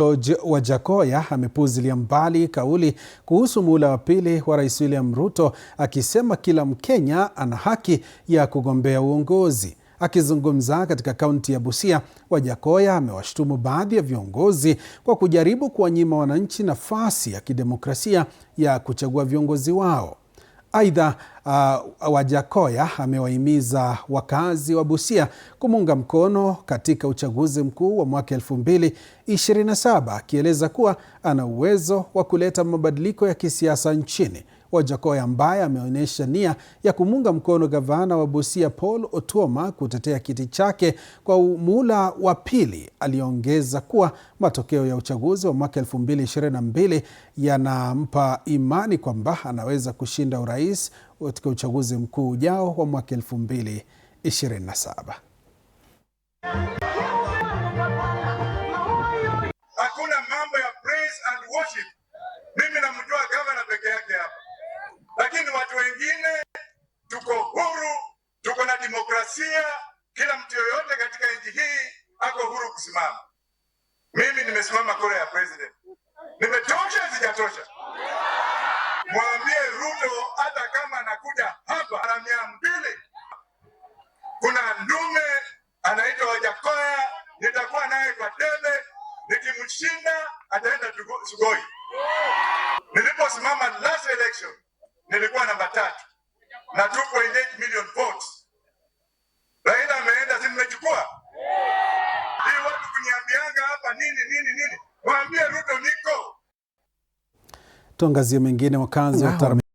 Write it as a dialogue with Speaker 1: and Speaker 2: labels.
Speaker 1: George Wajackoya amepuuzilia mbali kauli kuhusu muhula wa pili wa Rais William Ruto, akisema kila Mkenya ana haki ya kugombea uongozi. Akizungumza katika kaunti ya Busia, Wajackoya amewashtumu baadhi ya viongozi kwa kujaribu kuwanyima wananchi nafasi ya kidemokrasia ya kuchagua viongozi wao. Aidha, Wajackoya amewahimiza wakazi wa Busia kumuunga mkono katika uchaguzi mkuu wa mwaka 2027, akieleza kuwa ana uwezo wa kuleta mabadiliko ya kisiasa nchini. Wajackoya, ambaye ameonyesha nia ya kumuunga mkono gavana wa Busia Paul Otuoma kutetea kiti chake kwa muhula wa pili, aliongeza kuwa matokeo ya uchaguzi wa mwaka 2022 yanampa imani kwamba anaweza kushinda urais katika uchaguzi mkuu ujao wa mwaka 2027.
Speaker 2: Hakuna mambo ya praise and worship. Mimi namjua gavana peke yake hapa. Lakini watu wengine tuko huru, tuko na demokrasia, kila mtu yoyote katika nchi hii ako huru kusimama. Mimi nimesimama kura ya president. Nimetosha sijatosha? Mwambie Ruto hata kama anakuja hapa ana 200. Kuna ndume anaitwa Wajackoya, nitakuwa naye kwa debe, nikimshinda ataenda Sugoi. Niliposimama last election nilikuwa namba 3 na 2.8 million votes. Raila ameenda, si nimechukua? Hii watu kuniambianga hapa nini. Mwambie Ruto niko.
Speaker 1: Tuangazie mengine. Wakazi wa